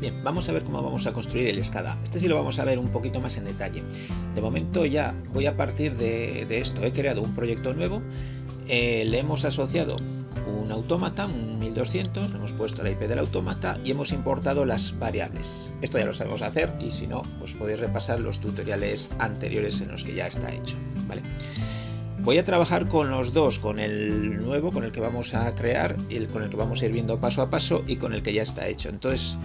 Bien, vamos a ver cómo vamos a construir el SCADA. Este sí lo vamos a ver un poquito más en detalle. De momento ya voy a partir de esto. He creado un proyecto nuevo, le hemos asociado un autómata, un 1200, le hemos puesto la IP del autómata y hemos importado las variables. Esto ya lo sabemos hacer y si no, pues podéis repasar los tutoriales anteriores en los que ya está hecho, ¿vale? Voy a trabajar con los dos, con el nuevo, con el que vamos a crear, y con el que vamos a ir viendo paso a paso y con el que ya está hecho. Entonces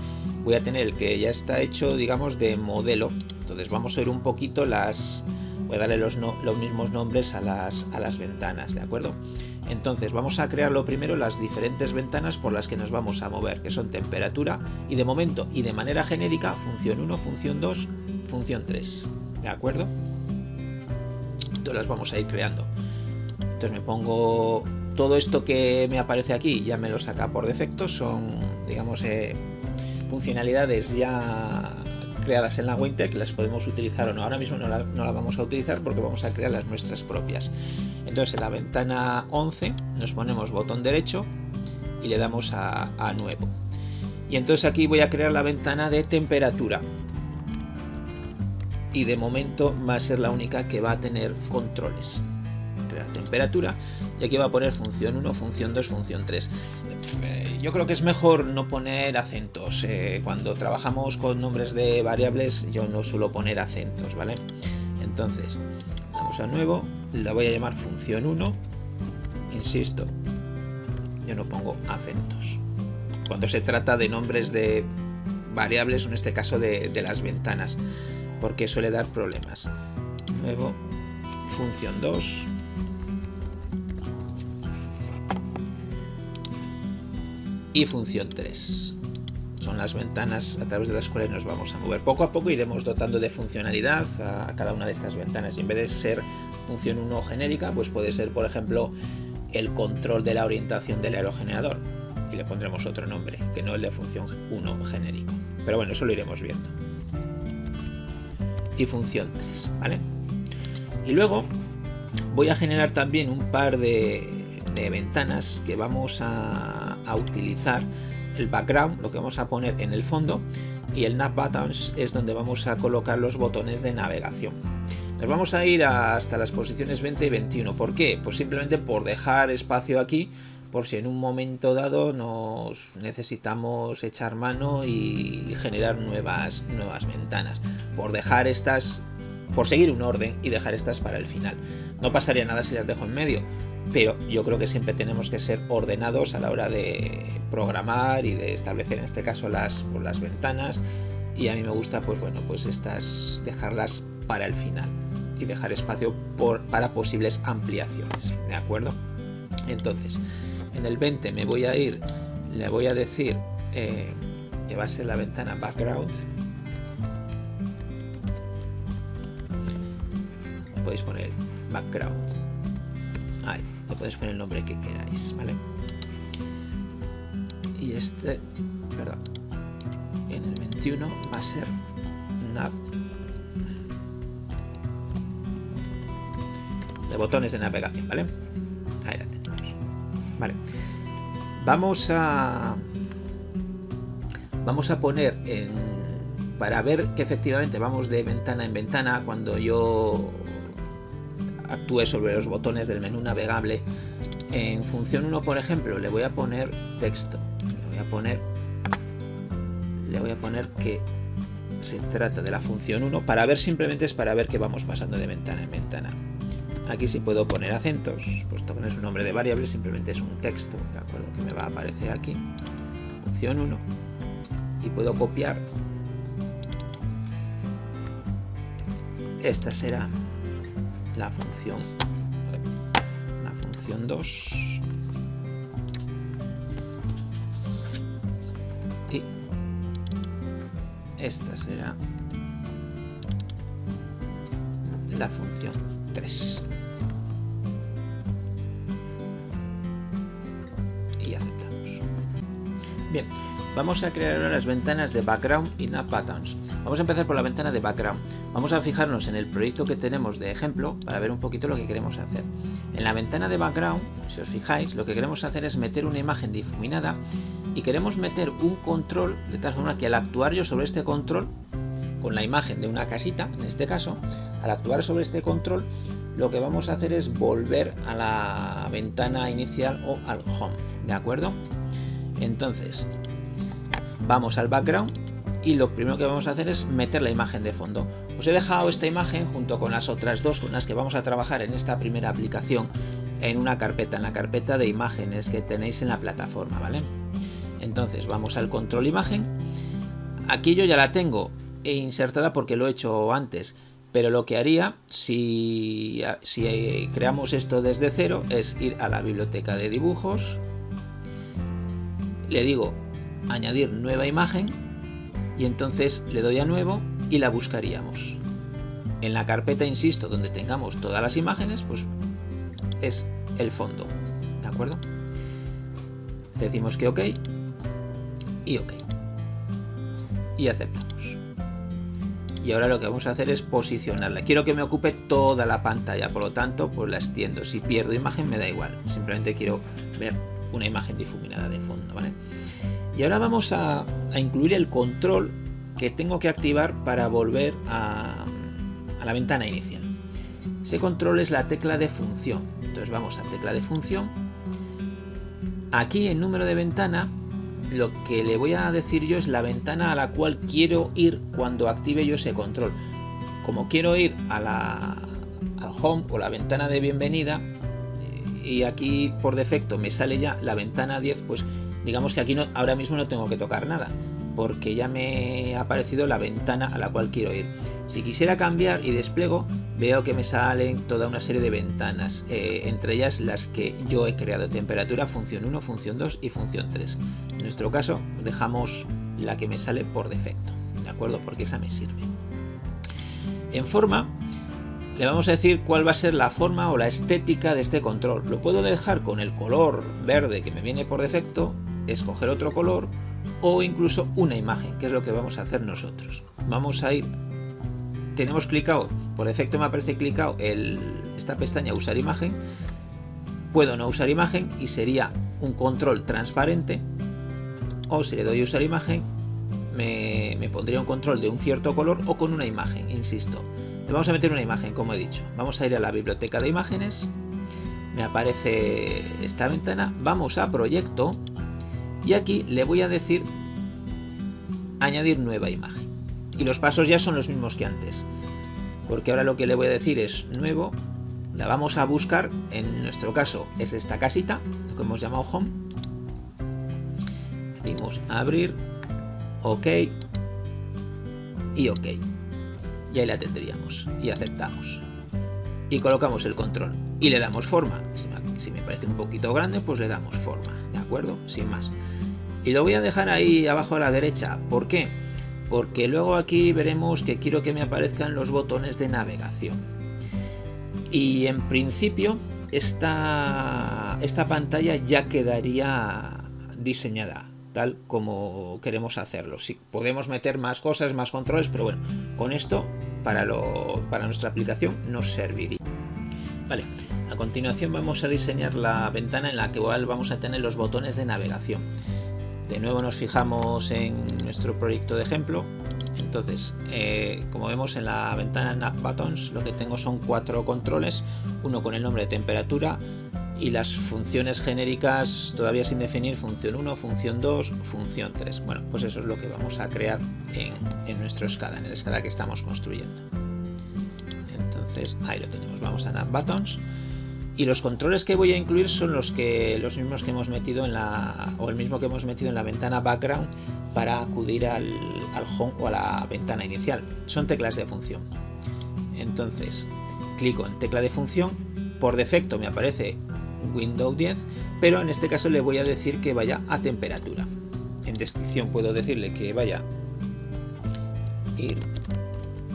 voy a tener el que ya está hecho, digamos, de modelo. Entonces vamos a ver un poquito voy a darle los mismos nombres a las ventanas, ¿de acuerdo? Entonces vamos a crear lo primero las diferentes ventanas por las que nos vamos a mover, que son temperatura y de momento y de manera genérica función 1, función 2, función 3, ¿de acuerdo? Entonces las vamos a ir creando. Entonces me pongo todo esto que me aparece aquí, ya me lo saca por defecto, son, digamos, funcionalidades ya creadas en la WinTech, las podemos utilizar o no. Ahora mismo no la vamos a utilizar porque vamos a crear las nuestras propias. Entonces en la ventana 11 nos ponemos botón derecho y le damos a nuevo. Y entonces aquí voy a crear la ventana de temperatura. Y de momento va a ser la única que va a tener controles. Crea temperatura y aquí va a poner función 1, función 2, función 3. Yo creo que es mejor no poner acentos. Cuando trabajamos con nombres de variables yo no suelo poner acentos, ¿vale? Entonces vamos a nuevo, la voy a llamar función 1. Insisto, yo no pongo acentos cuando se trata de nombres de variables, en este caso de las ventanas, porque suele dar problemas. Nuevo, función 2. Y función 3. Son las ventanas a través de las cuales nos vamos a mover. Poco a poco iremos dotando de funcionalidad a cada una de estas ventanas. Y en vez de ser función 1 genérica, pues puede ser, por ejemplo, el control de la orientación del aerogenerador. Y le pondremos otro nombre, que no el de función 1 genérico. Pero bueno, eso lo iremos viendo. Y función 3, ¿vale? Y luego voy a generar también un par de ventanas que vamos a utilizar. El background, lo que vamos a poner en el fondo, y el nav buttons es donde vamos a colocar los botones de navegación. Nos vamos a ir hasta las posiciones 20 y 21. ¿Por qué? Pues simplemente por dejar espacio aquí, por si en un momento dado nos necesitamos echar mano y generar nuevas ventanas. Por dejar estas, por seguir un orden y dejar estas para el final. No pasaría nada si las dejo en medio, pero yo creo que siempre tenemos que ser ordenados a la hora de programar y de establecer en este caso las ventanas, y a mí me gusta, pues bueno, pues estas dejarlas para el final y dejar espacio para posibles ampliaciones, ¿de acuerdo? Entonces en el 20 me voy a ir, le voy a decir que va a ser la ventana background. Le podéis poner background, ahí, le podéis poner el nombre que queráis, ¿vale? Y perdón, en el 21 va a ser nav, de botones de navegación, ¿vale? Ahí la tenemos, ¿vale? Vamos a poner para ver que efectivamente vamos de ventana en ventana. Cuando yo actúe sobre los botones del menú navegable, en función 1, por ejemplo, le voy a poner texto, le voy a poner que se trata de la función 1, para ver, simplemente es para ver que vamos pasando de ventana en ventana. Aquí sí puedo poner acentos, puesto que no es un nombre de variable, simplemente es un texto, ¿de acuerdo? Que me va a aparecer aquí, función 1, y puedo copiar. Esta será la función 2, y esta será la función 3. Y aceptamos. Bien, vamos a crear ahora las ventanas de background y nav buttons. Vamos a empezar por la ventana de background. Vamos a fijarnos en el proyecto que tenemos de ejemplo para ver un poquito lo que queremos hacer. En la ventana de background, si os fijáis, lo que queremos hacer es meter una imagen difuminada y queremos meter un control de tal forma que al actuar yo sobre este control, con la imagen de una casita, en este caso, al actuar sobre este control, lo que vamos a hacer es volver a la ventana inicial o al home, ¿de acuerdo? Entonces, vamos al background y lo primero que vamos a hacer es meter la imagen de fondo. Os he dejado esta imagen junto con las otras dos con las que vamos a trabajar en esta primera aplicación en una carpeta, en la carpeta de imágenes que tenéis en la plataforma, ¿vale? Entonces vamos al control imagen. Aquí yo ya la tengo insertada porque lo he hecho antes, pero lo que haría si creamos esto desde cero es ir a la biblioteca de dibujos, le digo añadir nueva imagen y entonces le doy a nuevo y la buscaríamos. En la carpeta, insisto, donde tengamos todas las imágenes, pues es el fondo, ¿de acuerdo? Decimos que OK y OK y aceptamos. Y ahora lo que vamos a hacer es posicionarla. Quiero que me ocupe toda la pantalla, por lo tanto pues la extiendo. Si pierdo imagen me da igual, simplemente quiero ver una imagen difuminada de fondo, ¿vale? Y ahora vamos a incluir el control que tengo que activar para volver a la ventana inicial. Ese control es la tecla de función. Entonces vamos a tecla de función. Aquí en número de ventana, lo que le voy a decir yo es la ventana a la cual quiero ir cuando active yo ese control. Como quiero ir al home o la ventana de bienvenida, y aquí por defecto me sale ya la ventana 10, pues digamos que aquí ahora mismo no tengo que tocar nada, porque ya me ha aparecido la ventana a la cual quiero ir. Si quisiera cambiar y despliego, veo que me salen toda una serie de ventanas, entre ellas las que yo he creado: temperatura, función 1, función 2 y función 3. En nuestro caso dejamos la que me sale por defecto, ¿de acuerdo? Porque esa me sirve. En forma, le vamos a decir cuál va a ser la forma o la estética de este control. Lo puedo dejar con el color verde que me viene por defecto, escoger otro color o incluso una imagen, que es lo que vamos a hacer nosotros. Vamos a ir, tenemos clicado, por defecto me aparece clicado esta pestaña usar imagen. Puedo no usar imagen y sería un control transparente, o si le doy usar imagen me pondría un control de un cierto color o con una imagen, insisto. Le vamos a meter una imagen, como he dicho. Vamos a ir a la biblioteca de imágenes, me aparece esta ventana, vamos a proyecto y aquí le voy a decir añadir nueva imagen. Y los pasos ya son los mismos que antes, porque ahora lo que le voy a decir es nuevo, la vamos a buscar, en nuestro caso es esta casita, lo que hemos llamado home. Decimos abrir, OK y OK. Y ahí la tendríamos y aceptamos y colocamos el control y le damos forma. Si me parece un poquito grande, pues le damos forma, ¿de acuerdo? Sin más. Y lo voy a dejar ahí abajo a la derecha. ¿Por qué? Porque luego aquí veremos que quiero que me aparezcan los botones de navegación y en principio esta pantalla ya quedaría diseñada tal como queremos hacerlo. Sí, podemos meter más cosas, más controles, pero bueno, con esto para nuestra aplicación nos serviría. Vale, a continuación vamos a diseñar la ventana en la que vamos a tener los botones de navegación. De nuevo nos fijamos en nuestro proyecto de ejemplo. Entonces, como vemos en la ventana Nav Buttons, lo que tengo son 4 controles, uno con el nombre de temperatura, y las funciones genéricas todavía sin definir: función 1, función 2, función 3. Bueno, pues eso es lo que vamos a crear en nuestro SCADA, en el SCADA que estamos construyendo. Entonces ahí lo tenemos, vamos a Nav Buttons y los controles que voy a incluir son los mismos que hemos metido el mismo que hemos metido en la ventana Background para acudir al home o a la ventana inicial. Son teclas de función. Entonces clico en tecla de función, por defecto me aparece Windows 10, pero en este caso le voy a decir que vaya a temperatura. En descripción puedo decirle que vaya ir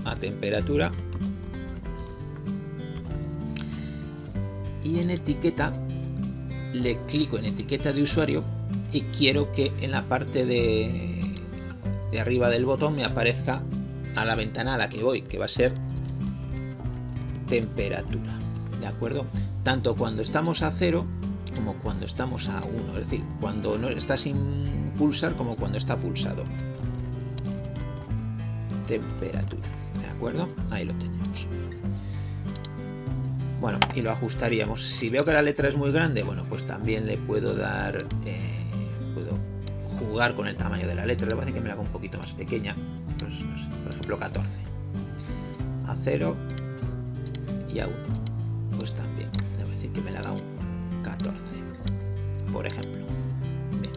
a temperatura y en etiqueta le clico en etiqueta de usuario y quiero que en la parte de arriba del botón me aparezca a la ventana a la que voy, que va a ser temperatura, ¿de acuerdo? Tanto cuando estamos a 0 como cuando estamos a 1, es decir, cuando no está sin pulsar como cuando está pulsado. Temperatura, ¿de acuerdo? Ahí lo tenemos. Bueno, y lo ajustaríamos. Si veo que la letra es muy grande, bueno, pues también le puedo dar, puedo jugar con el tamaño de la letra. Le voy a decir que me la haga un poquito más pequeña, pues, no sé, por ejemplo 14. A 0 y a 1, pues también le voy a decir que me la haga un 14, por ejemplo. Bien,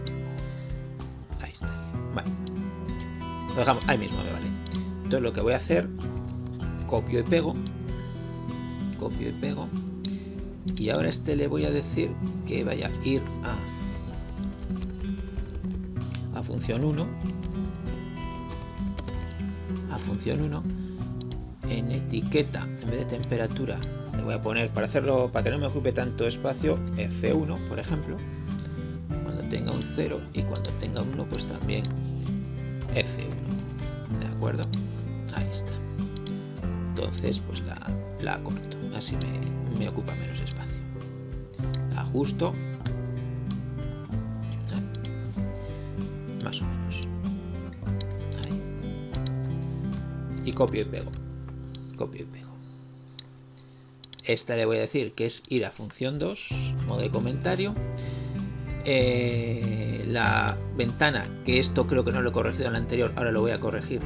ahí está. Vale, lo dejamos ahí mismo, me vale. Entonces lo que voy a hacer, copio y pego, y ahora le voy a decir que vaya a ir a función 1, en etiqueta, en vez de temperatura, le voy a poner, para hacerlo, para que no me ocupe tanto espacio, F1, por ejemplo, cuando tenga un 0, y cuando tenga un 1, pues también F1, ¿de acuerdo? Ahí está. Entonces pues la corto, así me ocupa menos espacio. La ajusto, más o menos ahí, y copio y pego. Esta le voy a decir que es ir a función 2, modo de comentario. La ventana, que esto creo que no lo he corregido en la anterior, ahora lo voy a corregir.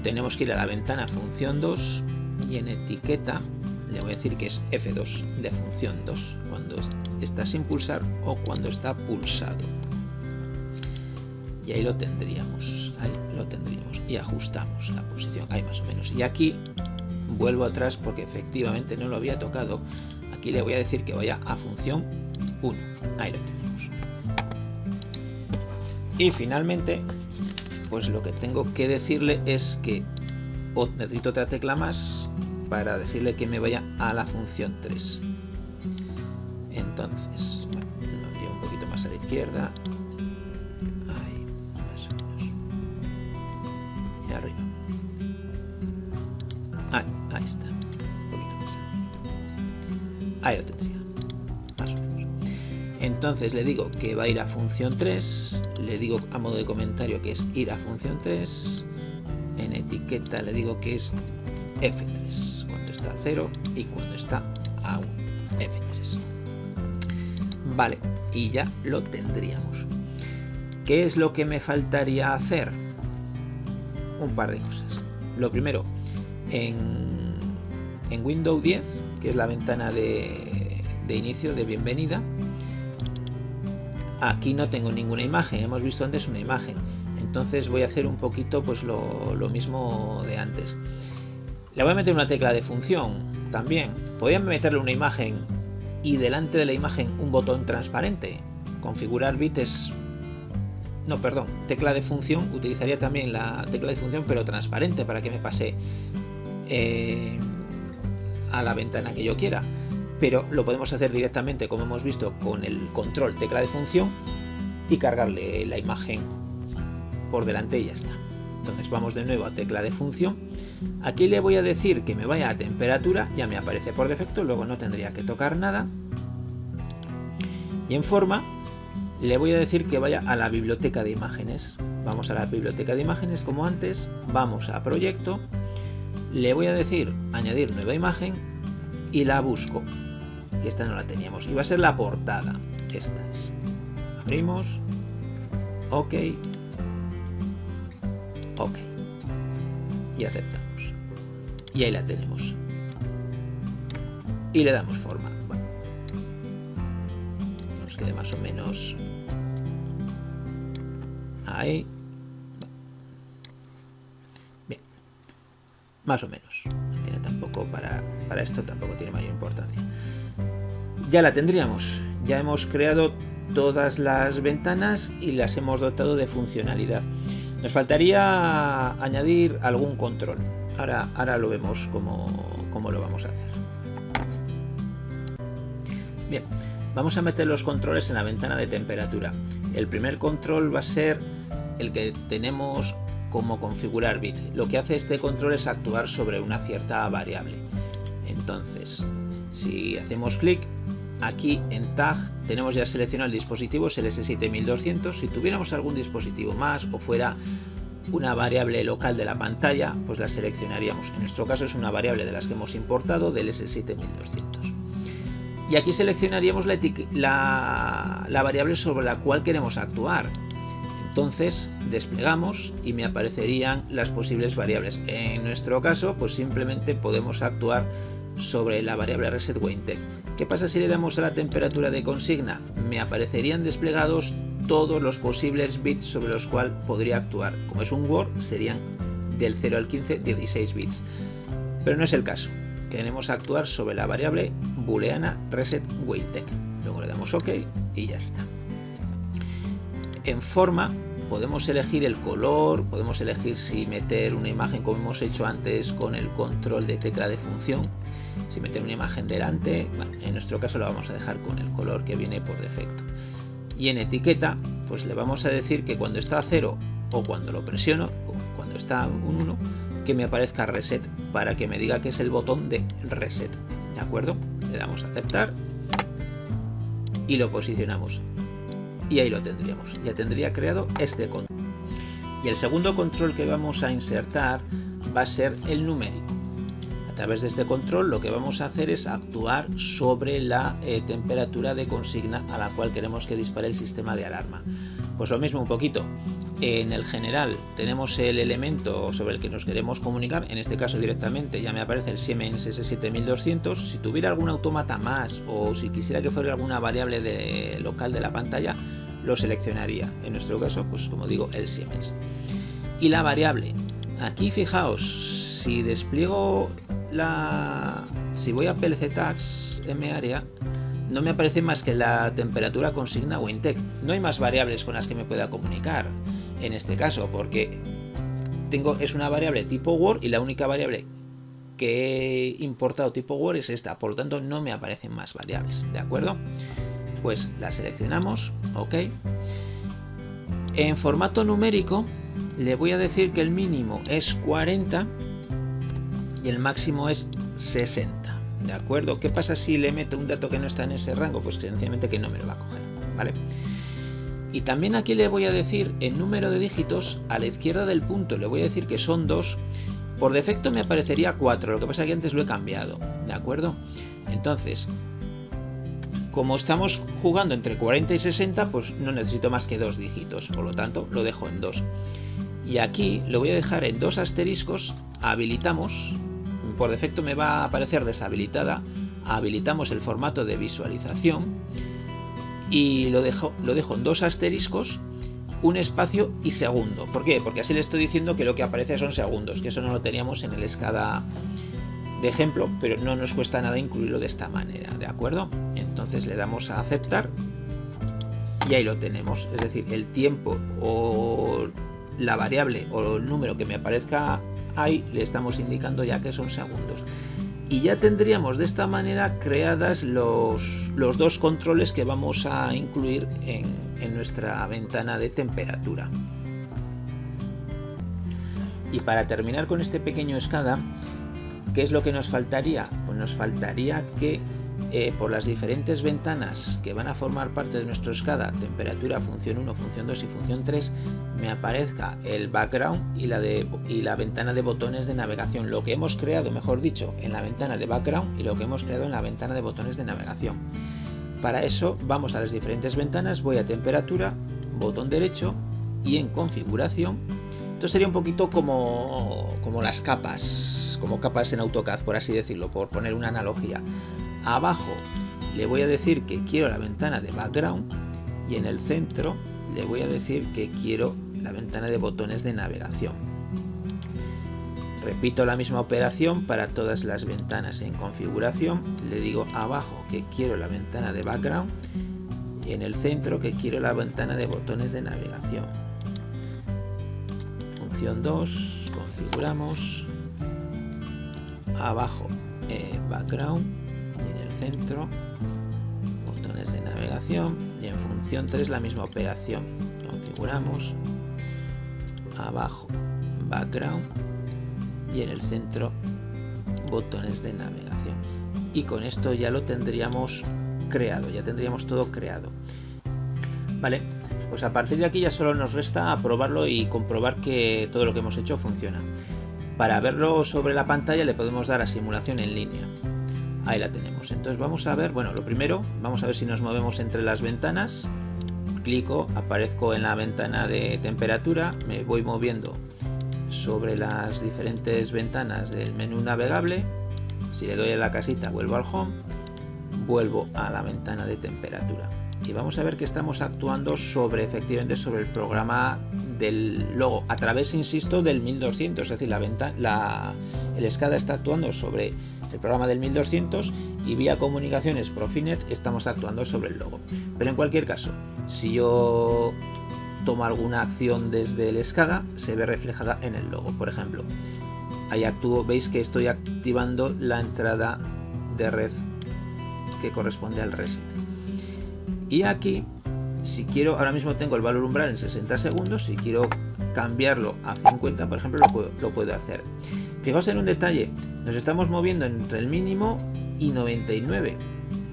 Tenemos que ir a la ventana función 2 y en etiqueta le voy a decir que es F2 de función 2, cuando está sin pulsar o cuando está pulsado. Y ahí lo tendríamos, y ajustamos la posición, ahí más o menos. Y aquí vuelvo atrás porque efectivamente no lo había tocado. Aquí le voy a decir que vaya a función 1, ahí lo tenemos. Y finalmente, pues lo que tengo que decirle es que necesito otra tecla más para decirle que me vaya a la función 3. Entonces, bueno, lo llevo un poquito más a la izquierda, ahí, más o menos, y arriba, ahí está, un poquito más a la izquierda, ahí lo tendría, más o menos. Entonces le digo que va a ir a función 3, le digo a modo de comentario que es ir a función 3, en etiqueta le digo que es F3 cuando está a 0 y cuando está a 1, F3. Vale, y ya lo tendríamos. ¿Qué es lo que me faltaría hacer? Un par de cosas. Lo primero, en Windows 10, que es la ventana de inicio, de bienvenida, aquí no tengo ninguna imagen, hemos visto antes una imagen, entonces voy a hacer un poquito pues lo mismo de antes. Le voy a meter una tecla de función también. Podría meterle una imagen y delante de la imagen un botón transparente. Configurar bit es... No, perdón, tecla de función. Utilizaría también la tecla de función pero transparente para que me pase a la ventana que yo quiera. Pero lo podemos hacer directamente, como hemos visto, con el control tecla de función y cargarle la imagen por delante y ya está. Entonces vamos de nuevo a tecla de función. Aquí le voy a decir que me vaya a temperatura, ya me aparece por defecto, luego no tendría que tocar nada. Y en forma le voy a decir que vaya a la biblioteca de imágenes. Vamos a la biblioteca de imágenes como antes, vamos a proyecto, le voy a decir añadir nueva imagen y la busco, que esta no la teníamos, y va a ser la portada, esta es. Abrimos, ok, y aceptamos, y ahí la tenemos y le damos forma. Bueno, nos quede más o menos ahí, bien, más o menos. Tiene tampoco para esto tampoco tiene mayor importancia. Ya la tendríamos, ya hemos creado todas las ventanas y las hemos dotado de funcionalidad. Nos faltaría añadir algún control. Ahora lo vemos cómo lo vamos a hacer. Bien, vamos a meter los controles en la ventana de temperatura. El primer control va a ser el que tenemos como configurar bit. Lo que hace este control es actuar sobre una cierta variable. Entonces, si hacemos clic, aquí en Tag tenemos ya seleccionado el dispositivo, es el S7200. Si tuviéramos algún dispositivo más o fuera una variable local de la pantalla, pues la seleccionaríamos. En nuestro caso es una variable de las que hemos importado del S7200. Y aquí seleccionaríamos la variable sobre la cual queremos actuar. Entonces desplegamos y me aparecerían las posibles variables. En nuestro caso, pues simplemente podemos actuar sobre la variable resetWainTech. ¿Qué pasa si le damos a la temperatura de consigna? Me aparecerían desplegados todos los posibles bits sobre los cuales podría actuar. Como es un Word, serían del 0 al 15, 16 bits. Pero no es el caso. Queremos actuar sobre la variable booleana resetWainTech. Luego le damos OK y ya está. En forma podemos elegir el color, podemos elegir si meter una imagen como hemos hecho antes con el control de tecla de función, si meter una imagen delante. Bueno, en nuestro caso lo vamos a dejar con el color que viene por defecto. Y en etiqueta pues le vamos a decir que cuando está a 0 o cuando lo presiono, cuando está un 1, que me aparezca reset, para que me diga que es el botón de reset. ¿De acuerdo? Le damos a aceptar y lo posicionamos. Y ahí lo tendríamos. Ya tendría creado este control. Y el segundo control que vamos a insertar va a ser el numérico. A través de este control lo que vamos a hacer es actuar sobre la temperatura de consigna a la cual queremos que dispare el sistema de alarma. Pues lo mismo un poquito. En el general tenemos el elemento sobre el que nos queremos comunicar. En este caso directamente ya me aparece el Siemens S7200. Si tuviera algún autómata más o si quisiera que fuera alguna variable local de la pantalla, lo seleccionaría. En nuestro caso, pues como digo, el Siemens. Y la variable. Aquí fijaos, si despliego si voy a PLC Tags MArea, no me aparece más que la temperatura consigna WainTech. No hay más variables con las que me pueda comunicar en este caso, porque es una variable tipo Word y la única variable que he importado tipo Word es esta, por lo tanto no me aparecen más variables. ¿De acuerdo? Pues la seleccionamos, OK. En formato numérico le voy a decir que el mínimo es 40 y el máximo es 60. ¿De acuerdo? ¿Qué pasa si le meto un dato que no está en ese rango? Pues sencillamente que no me lo va a coger, ¿vale? Y también aquí le voy a decir el número de dígitos a la izquierda del punto, le voy a decir que son 2. Por defecto me aparecería 4, lo que pasa es que antes lo he cambiado, ¿de acuerdo? Entonces, como estamos jugando entre 40 y 60, pues no necesito más que 2 dígitos, por lo tanto lo dejo en 2. Y aquí lo voy a dejar en 2 asteriscos, habilitamos. Por defecto me va a aparecer deshabilitada, habilitamos el formato de visualización y lo dejo en 2 asteriscos, un espacio y segundo. ¿Por qué? Porque así le estoy diciendo que lo que aparece son segundos, que eso no lo teníamos en el SCADA de ejemplo, pero no nos cuesta nada incluirlo de esta manera, ¿de acuerdo? Entonces le damos a aceptar y ahí lo tenemos, es decir, el tiempo o la variable o el número que me aparezca ahí le estamos indicando ya que son segundos. Y ya tendríamos de esta manera creadas los 2 controles que vamos a incluir en nuestra ventana de temperatura. Y para terminar con este pequeño SCADA, ¿qué es lo que nos faltaría? Pues nos faltaría que por las diferentes ventanas que van a formar parte de nuestro SCADA, temperatura, función 1, función 2 y función 3, me aparezca el background y la ventana de botones de navegación, lo que hemos creado, mejor dicho, en la ventana de background y lo que hemos creado en la ventana de botones de navegación. Para eso vamos a las diferentes ventanas, voy a temperatura, botón derecho y en configuración. Esto sería un poquito como las capas, como capas en AutoCAD, por así decirlo, por poner una analogía. Abajo le voy a decir que quiero la ventana de background y en el centro le voy a decir que quiero la ventana de botones de navegación. Repito la misma operación para todas las ventanas en configuración. Le digo abajo que quiero la ventana de background y en el centro que quiero la ventana de botones de navegación. Función 2, configuramos. Abajo background y en el centro botones de navegación y en función 3 la misma operación. Configuramos. Abajo background y en el centro botones de navegación. Y con esto ya lo tendríamos creado, ya tendríamos todo creado. Vale, pues a partir de aquí ya solo nos resta probarlo y comprobar que todo lo que hemos hecho funciona. Para verlo sobre la pantalla le podemos dar a simulación en línea. Ahí la tenemos. Entonces vamos a ver, bueno, lo primero, vamos a ver si nos movemos entre las ventanas. Clico, aparezco en la ventana de temperatura, me voy moviendo sobre las diferentes ventanas del menú navegable. Si le doy a la casita vuelvo al home, vuelvo a la ventana de temperatura y vamos a ver que estamos actuando efectivamente sobre el programa del logo a través, insisto, del 1200, es decir, el SCADA está actuando sobre el programa del 1200 y vía comunicaciones Profinet estamos actuando sobre el logo. Pero en cualquier caso, si yo tomo alguna acción desde el SCADA, se ve reflejada en el logo. Por ejemplo, ahí actúo, veis que estoy activando la entrada de red que corresponde al reset. Y aquí, si quiero, ahora mismo tengo el valor umbral en 60 segundos, si quiero cambiarlo a 50, por ejemplo, lo puedo hacer. Fijaos en un detalle, nos estamos moviendo entre el mínimo y 99.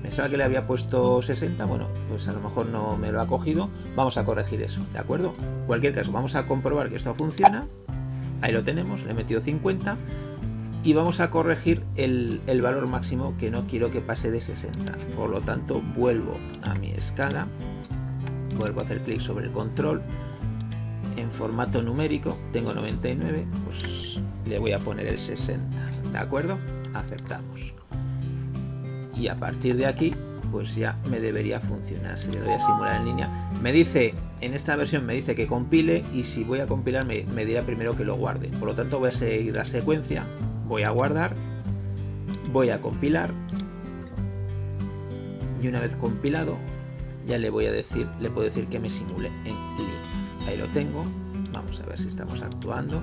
Pensaba que le había puesto 60, bueno, pues a lo mejor no me lo ha cogido. Vamos a corregir eso, ¿de acuerdo? En cualquier caso, vamos a comprobar que esto funciona. Ahí lo tenemos, le he metido 50 y vamos a corregir el valor máximo que no quiero que pase de 60. Por lo tanto, vuelvo a mi escala, vuelvo a hacer clic sobre el control. En formato numérico tengo 99, pues le voy a poner el 60, ¿de acuerdo? Aceptamos. Y a partir de aquí, pues ya me debería funcionar. Si le doy a simular en línea, me dice, en esta versión me dice que compile y si voy a compilar me dirá primero que lo guarde. Por lo tanto voy a seguir la secuencia, voy a guardar, voy a compilar y una vez compilado ya le puedo decir que me simule en línea. Ahí lo tengo, vamos a ver si estamos actuando.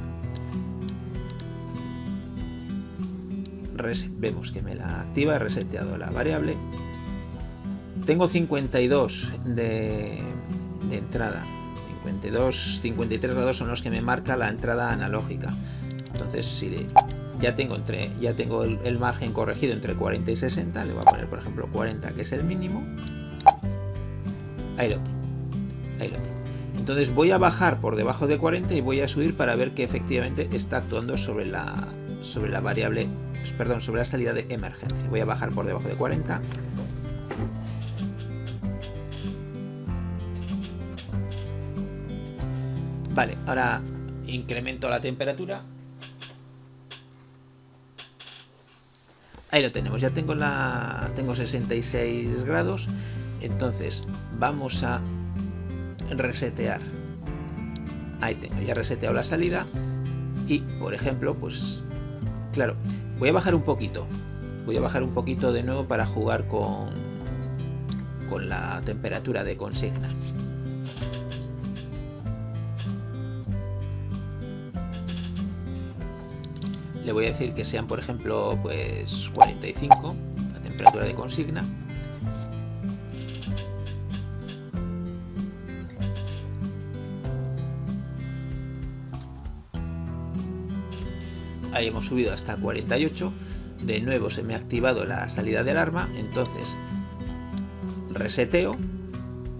Reset, vemos que me la activa, he reseteado la variable. Tengo 52 de entrada, 53 grados son los que me marca la entrada analógica. Entonces si ya tengo el margen corregido entre 40 y 60, le voy a poner por ejemplo 40, que es el mínimo. Ahí lo tengo. Entonces voy a bajar por debajo de 40 y voy a subir para ver que efectivamente está actuando sobre la variable, perdón, sobre la salida de emergencia. Voy a bajar por debajo de 40. Vale, ahora incremento la temperatura. Ahí lo tenemos, ya tengo 66 grados. Entonces vamos a resetear. Ahí tengo, ya reseteado la salida. Y por ejemplo, pues claro, voy a bajar un poquito de nuevo para jugar con la temperatura de consigna. Le voy a decir que sean, por ejemplo, pues 45, la temperatura de consigna. Ahí hemos subido hasta 48. De nuevo se me ha activado la salida de alarma, entonces reseteo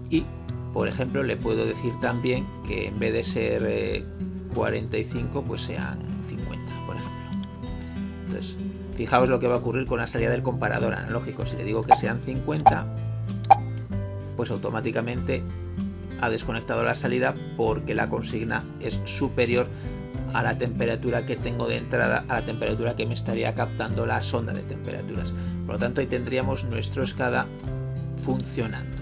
y, por ejemplo, le puedo decir también que en vez de ser 45, pues sean 50, por ejemplo. Entonces, fijaos lo que va a ocurrir con la salida del comparador analógico. Si le digo que sean 50, pues automáticamente ha desconectado la salida porque la consigna es superior a la temperatura que tengo de entrada, a la temperatura que me estaría captando la sonda de temperaturas. Por lo tanto, ahí tendríamos nuestro SCADA funcionando.